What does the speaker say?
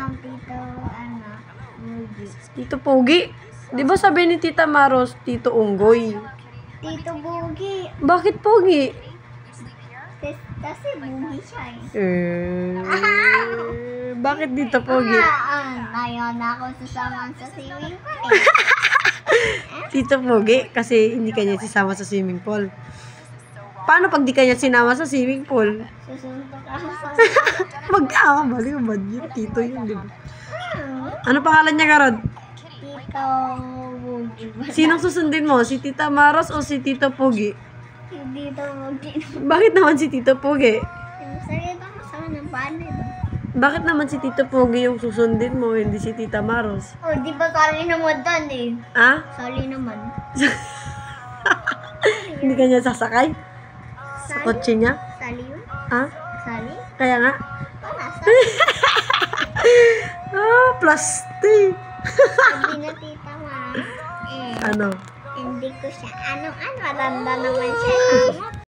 Tito, Pogi. Tito Pogi? Di ba sabi ni Tita Maros, Tito Unggoy? Tito Pogi. Bakit Pogi? Kasi Pogi siya Bakit Tito Pogi? Ayaw na ako sasama sa swimming pool Tito Pogi? Kasi hindi kanya sisama sa swimming pool. Paano pag di kanya sinama sa swimming pool? Susuntok ako sa Mag-aamali ba yun? Tito yun, di ba? Ano pangalan niya, Karod? Tito Pogi. Sinong susundin mo? Si Tita Maros o si Tito Pogi? Si Tito Pogi. Bakit naman si Tito Pogi? Salita ko sa ng panet. Bakit naman si Tito Pogi yung susundin mo, hindi si Tita Maros? Oh, di ba sali naman doon Ah? Sali naman. Hindi kanya sasakay? Sa kotse niya? Sali yun? Ah? Sali? Kaya nga? Wala, sali. Plastic! Sabi na tita ma. Ano? Hindi ko siya. Ano, matanda naman siya.